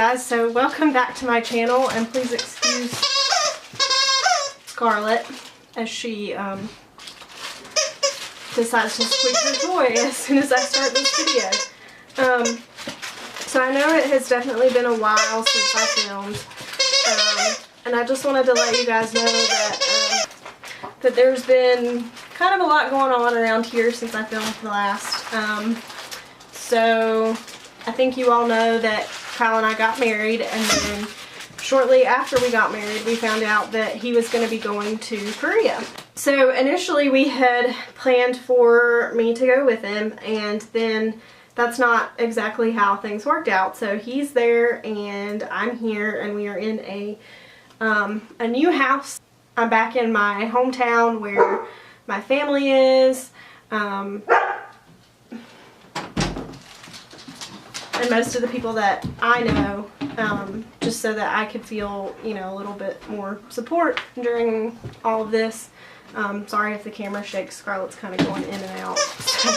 guys, so welcome back to my channel, and please excuse Scarlett as she decides to squeak her toy as soon as I start this video. So I know it has definitely been a while since I filmed, and I just wanted to let you guys know that that there's been kind of a lot going on around here since I filmed the last. So I think you all know that Kyle and I got married, and then shortly after we got married we found out that he was going to be going to Korea. So initially we had planned for me to go with him, and then that's not exactly how things worked out. So he's there and I'm here, and we are in a new house. I'm back in my hometown where my family is, and most of the people that I know, just so that I could feel, you know, a little bit more support during all of this. Sorry if the camera shakes, Scarlett's kind of going in and out, so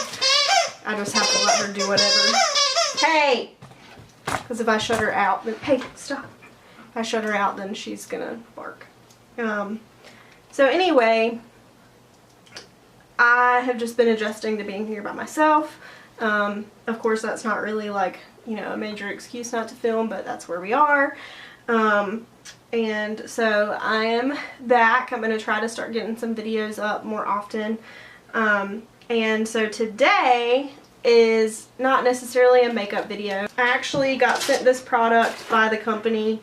I just have to let her do whatever. Hey! Because if I shut her out, then, hey, stop. If I shut her out, then she's gonna bark. So anyway, I have just been adjusting to being here by myself. Of course, that's not really like, you know, a major excuse not to film, but that's where we are. And so I am back. I'm going to try to start getting some videos up more often. And so today is not necessarily a makeup video. I actually got sent this product by the company,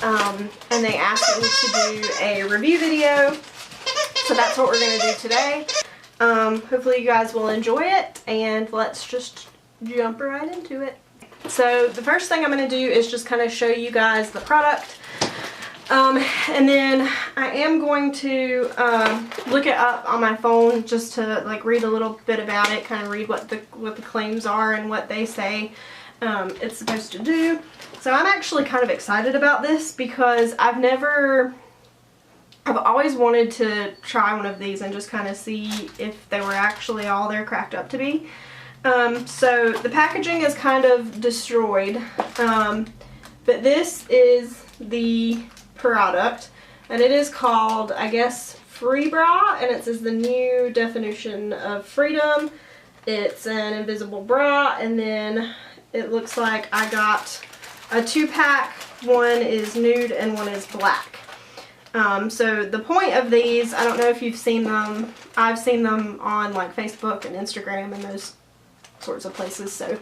and they asked me to do a review video. So that's what we're going to do today. Hopefully you guys will enjoy it, and let's just jump right into it. So the first thing I'm going to do is just kind of show you guys the product, and then I am going to look it up on my phone just to like read a little bit about it, kind of read what the claims are and what they say it's supposed to do. So I'm actually kind of excited about this because I've always wanted to try one of these and just kind of see if they were actually all they're cracked up to be. So the packaging is kind of destroyed, but this is the product, and it is called, I guess, Freebra, and it says the new definition of freedom. It's an invisible bra, and then it looks like I got a 2-pack. One is nude and one is black. So the point of these, I don't know if you've seen them, I've seen them on like Facebook and Instagram and those sorts of places. So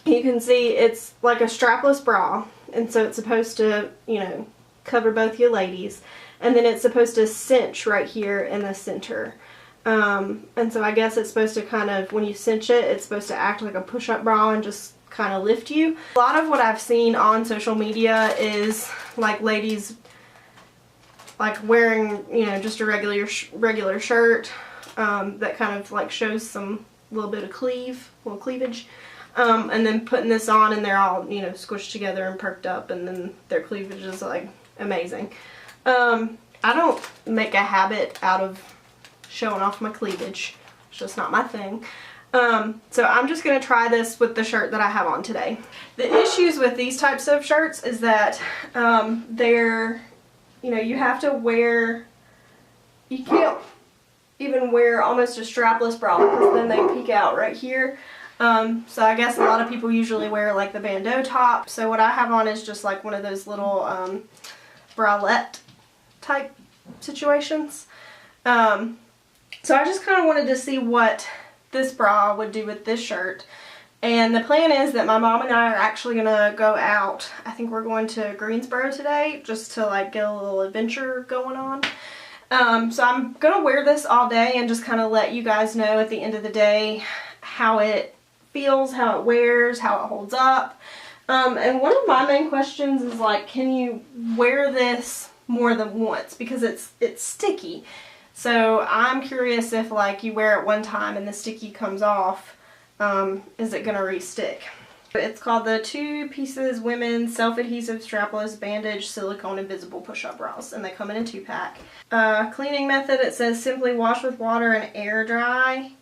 you can see it's like a strapless bra, and so it's supposed to, you know, cover both you ladies, and then it's supposed to cinch right here in the center. And so I guess it's supposed to kind of, when you cinch it, it's supposed to act like a push-up bra and just kind of lift you. A lot of what I've seen on social media is like ladies like wearing, you know, just a regular shirt that kind of like shows some little bit of cleavage, and then putting this on and they're all, you know, squished together and perked up, and then their cleavage is like amazing. I don't make a habit out of showing off my cleavage. It's just not my thing. So I'm just going to try this with the shirt that I have on today. The issues with these types of shirts is that they're, you know, you have to wear, you can't even wear almost a strapless bra because then they peek out right here. So I guess a lot of people usually wear like the bandeau top. So what I have on is just like one of those little bralette type situations. So I just kind of wanted to see what this bra would do with this shirt. And the plan is that my mom and I are actually going to go out. I think we're going to Greensboro today just to like get a little adventure going on. So I'm going to wear this all day and just kind of let you guys know at the end of the day how it feels, how it wears, how it holds up. And one of my main questions is like, can you wear this more than once? Because it's sticky. So I'm curious if like you wear it one time and the sticky comes off, is it going to re-stick? It's called the 2 Pieces Women's Self-Adhesive Strapless Bandage Silicone Invisible Push-Up Bras, and they come in a 2-pack. Cleaning method, it says simply wash with water and air dry.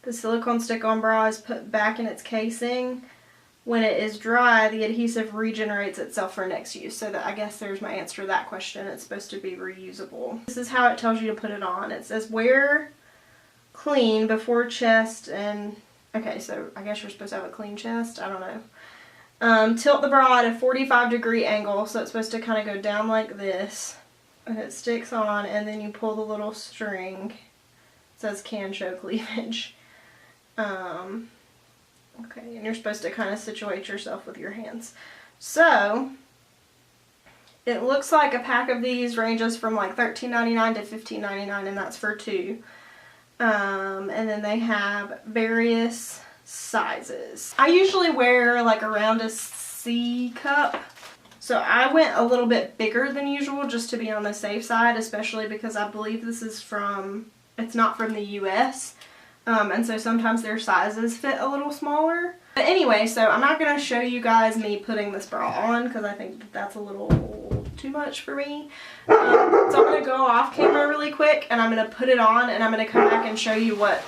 The silicone stick-on bra is put back in its casing. when it is dry, the adhesive regenerates itself for next use. So that, I guess there's my answer to that question. It's supposed to be reusable. This is how it tells you to put it on. It says wear clean before chest and, okay, so I guess you're supposed to have a clean chest. I don't know. Tilt the bra at a 45-degree angle, so it's supposed to kind of go down like this. And it sticks on, and then you pull the little string. It says can show cleavage. Okay, and you're supposed to kind of situate yourself with your hands. So, it looks like a pack of these ranges from like $13.99 to $15.99, and that's for 2. And then they have various sizes. I usually wear like around a C cup. So I went a little bit bigger than usual just to be on the safe side, especially because I believe this is it's not from the US. And so sometimes their sizes fit a little smaller. But anyway, so I'm not going to show you guys me putting this bra on because I think that's a little too much for me. So I'm going to go off camera really quick and I'm going to put it on and I'm going to come back and show you what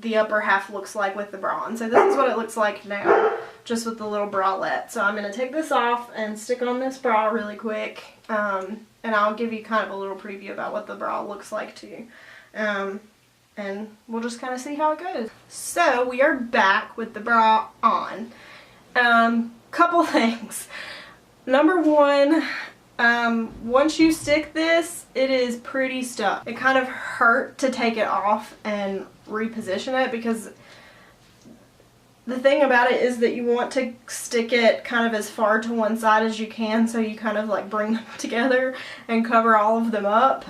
the upper half looks like with the bra on. So this is what it looks like now, just with the little bralette. So I'm going to take this off and stick on this bra really quick. And I'll give you kind of a little preview about what the bra looks like too. And we'll just kind of see how it goes. So we are back with the bra on. Couple things. Number one, once you stick this, it is pretty stuck. It kind of hurt to take it off and reposition it because the thing about it is that you want to stick it kind of as far to one side as you can, so you kind of like bring them together and cover all of them up.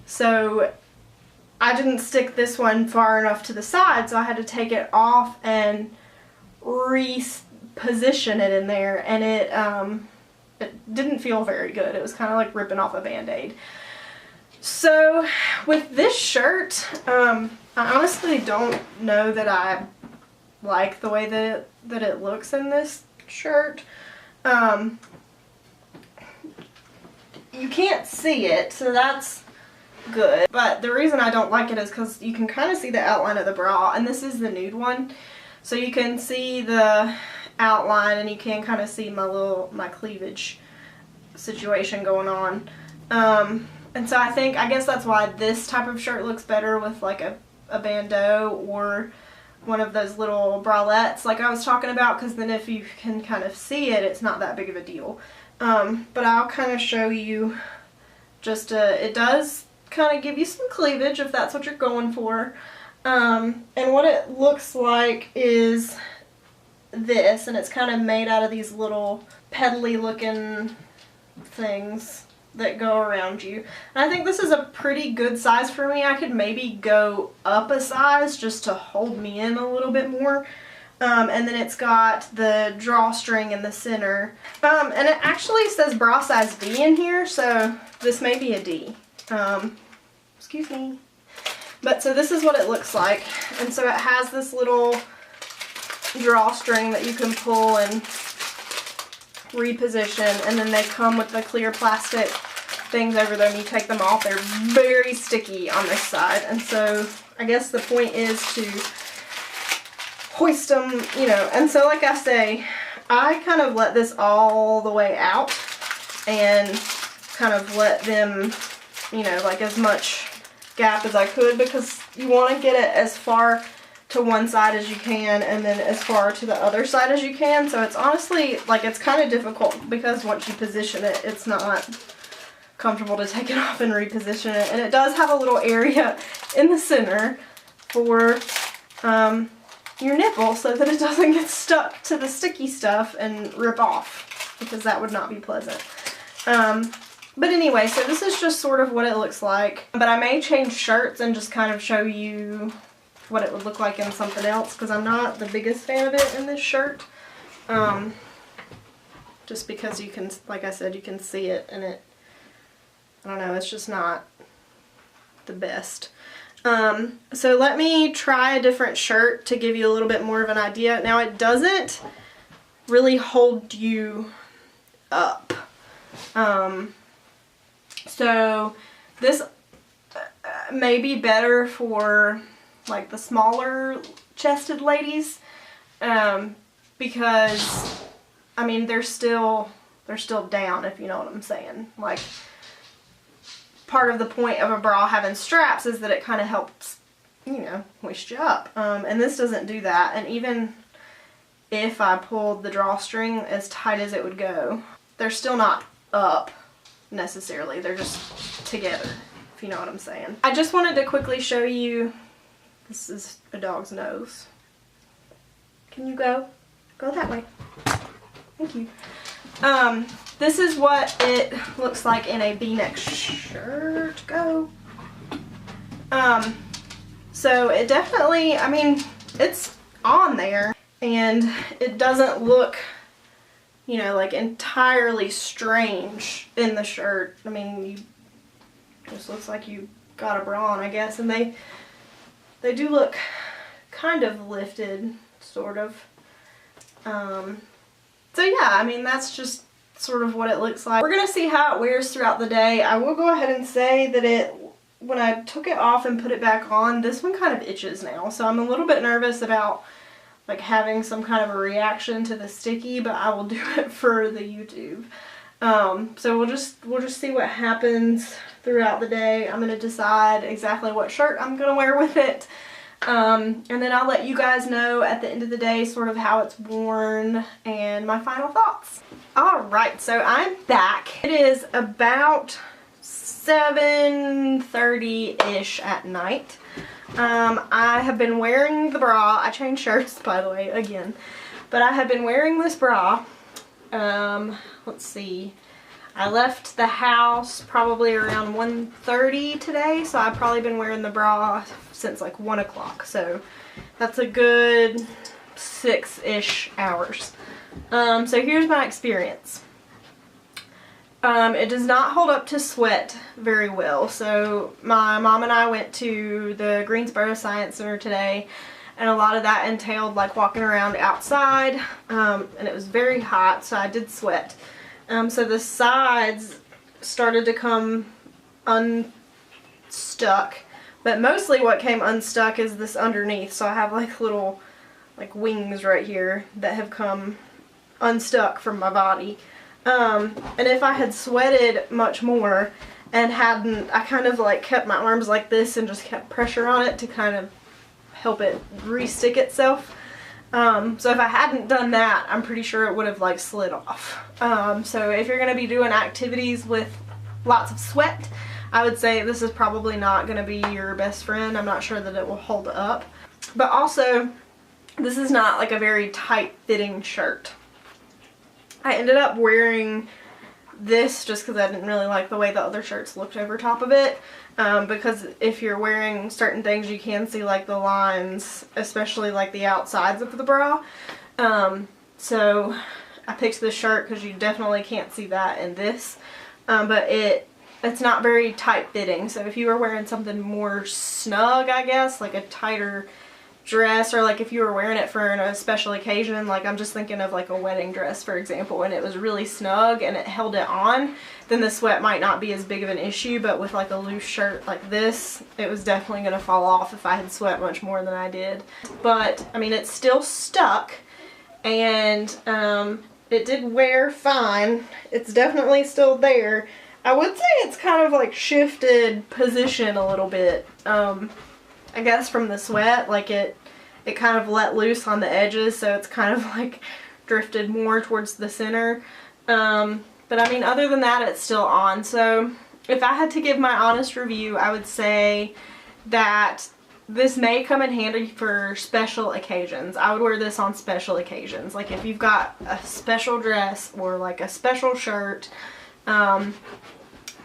So I didn't stick this one far enough to the side, so I had to take it off and reposition it in there, and it didn't feel very good. It was kind of like ripping off a band-aid. So with this shirt, I honestly don't know that I like the way that it looks in this shirt. You can't see it, so that's good. But the reason I don't like it is because you can kind of see the outline of the bra, and this is the nude one. So you can see the outline and you can kind of see my cleavage situation going on. And so I guess that's why this type of shirt looks better with like a bandeau or one of those little bralettes like I was talking about, because then if you can kind of see it, it's not that big of a deal. But I'll kind of show you just it does kind of give you some cleavage if that's what you're going for. And what it looks like is this, and it's kind of made out of these little pedally looking things that go around you. And I think this is a pretty good size for me. I could maybe go up a size just to hold me in a little bit more. And then it's got the drawstring in the center. And it actually says bra size D in here, so this may be a D. Excuse me. But so this is what it looks like. And so it has this little drawstring that you can pull and reposition, and then they come with the clear plastic things over them. You take them off. They're very sticky on this side, and so I guess the point is to hoist them, you know. And so like I say, I kind of let this all the way out and kind of let them, you know, like as much gap as I could, because you want to get it as far to one side as you can and then as far to the other side as you can. So it's honestly, like, it's kind of difficult because once you position it, it's not comfortable to take it off and reposition it. And it does have a little area in the center for your nipple so that it doesn't get stuck to the sticky stuff and rip off, because that would not be pleasant. But anyway, so this is just sort of what it looks like. But I may change shirts and just kind of show you what it would look like in something else, because I'm not the biggest fan of it in this shirt. Just because you can, like I said, you can see it, and it, I don't know, it's just not the best. So let me try a different shirt to give you a little bit more of an idea. Now, it doesn't really hold you up. So this may be better for like the smaller chested ladies, because, I mean, they're still down, if you know what I'm saying. Like, part of the point of a bra having straps is that it kind of helps, you know, hoist you up. And this doesn't do that. And even if I pulled the drawstring as tight as it would go, they're still not up necessarily. They're just together, if you know what I'm saying. I just wanted to quickly show you, this is a dog's nose. Can you go? Go that way. Thank you. This is what it looks like in a V-neck shirt. Go. So it definitely, I mean, it's on there and it doesn't look, you know, like entirely strange in the shirt. I mean, you just looks like you got a bra on, I guess, and they do look kind of lifted, sort of. So yeah, I mean, that's just sort of what it looks like. We're gonna see how it wears throughout the day. I will go ahead and say that when I took it off and put it back on, this one kind of itches now. So I'm a little bit nervous about like having some kind of a reaction to the sticky, but I will do it for the YouTube. So we'll just see what happens throughout the day. I'm gonna decide exactly what shirt I'm gonna wear with it. And then I'll let you guys know at the end of the day sort of how it's worn and my final thoughts. Alright, so I'm back. It is about 7:30-ish at night. I have been wearing the bra. I changed shirts, by the way, again. But I have been wearing this bra. Let's see. I left the house probably around 1:30 today, so I've probably been wearing the bra since like 1 o'clock. So that's a good 6-ish hours. So here's my experience. It does not hold up to sweat very well. So my mom and I went to the Greensboro Science Center today, and a lot of that entailed like walking around outside, and it was very hot, so I did sweat. So the sides started to come unstuck, but mostly what came unstuck is this underneath. So I have like little like wings right here that have come unstuck from my body. And if I had sweated much more and hadn't, I kind of like kept my arms like this and just kept pressure on it to kind of help it re-stick itself. So if I hadn't done that, I'm pretty sure it would have like slid off. So if you're going to be doing activities with lots of sweat, I would say this is probably not going to be your best friend. I'm not sure that it will hold up. But also, this is not like a very tight fitting shirt. I ended up wearing this just because I didn't really like the way the other shirts looked over top of it. Because if you're wearing certain things, you can see like the lines, especially like the outsides of the bra. So I picked this shirt because you definitely can't see that in this. But it's not very tight fitting. So if you were wearing something more snug, I guess, like a tighter dress, or like if you were wearing it for a special occasion, like I'm just thinking of like a wedding dress, for example, and it was really snug and it held it on, then the sweat might not be as big of an issue. But with like a loose shirt like this, it was definitely going to fall off if I had sweat much more than I did. But I mean, it's still stuck, and it did wear fine. It's definitely still there. I would say it's kind of like shifted position a little bit. I guess from the sweat, like it kind of let loose on the edges, so it's kind of like drifted more towards the center. But I mean, other than that, it's still on. So if I had to give my honest review, I would say that this may come in handy for special occasions. I would wear this on special occasions. Like if you've got a special dress or like a special shirt that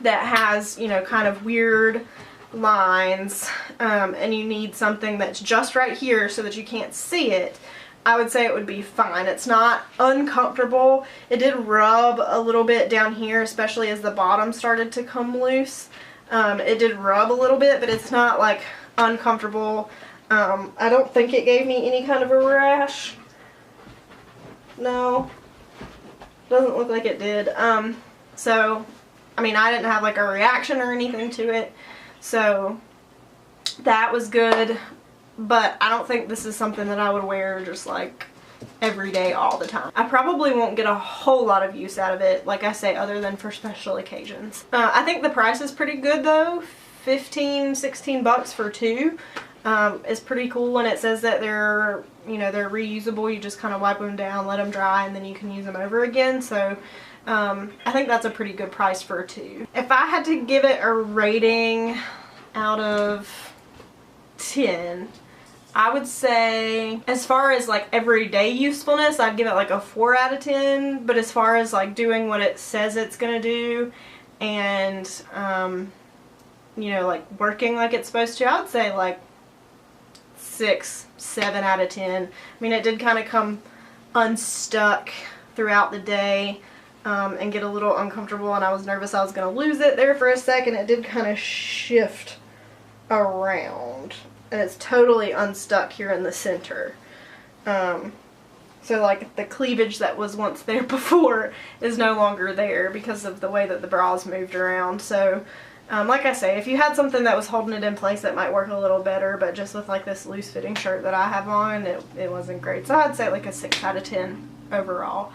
has, you know, kind of weird lines, and you need something that's just right here so that you can't see it, I would say it would be fine. It's not uncomfortable. It did rub a little bit down here, especially as the bottom started to come loose. It did rub a little bit, but it's not like uncomfortable. I don't think it gave me any kind of a rash. No, doesn't look like it did. So I mean, I didn't have like a reaction or anything to it. So that was good, but I don't think this is something that I would wear just like every day all the time. I probably won't get a whole lot of use out of it, like I say, other than for special occasions. I think the price is pretty good though. 15, 16 bucks for two. It's pretty cool, and it says that they're, you know, they're reusable. You just kind of wipe them down, let them dry, and then you can use them over again. So I think that's a pretty good price for two. If I had to give it a rating out of 10, I would say, as far as like everyday usefulness, I'd give it like a 4 out of 10. But as far as like doing what it says it's gonna do, and you know, like working like it's supposed to, I would say like 6, 7 out of 10. I mean, it did kind of come unstuck throughout the day and get a little uncomfortable, and I was nervous I was going to lose it there for a second. It did kind of shift around, and it's totally unstuck here in the center. So like the cleavage that was once there before is no longer there because of the way that the bra's moved around. So like I say, if you had something that was holding it in place, it might work a little better, but just with like this loose fitting shirt that I have on, it wasn't great. So I'd say like a 6 out of 10 overall.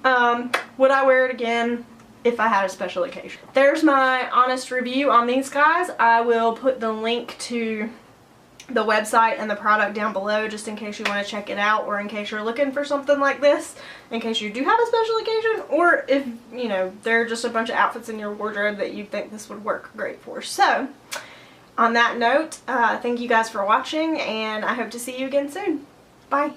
Would I wear it again if I had a special occasion? There's my honest review on these guys. I will put the link to the website and the product down below just in case you want to check it out, or in case you're looking for something like this, in case you do have a special occasion, or if, you know, there are just a bunch of outfits in your wardrobe that you think this would work great for. So, on that note, thank you guys for watching, and I hope to see you again soon. Bye!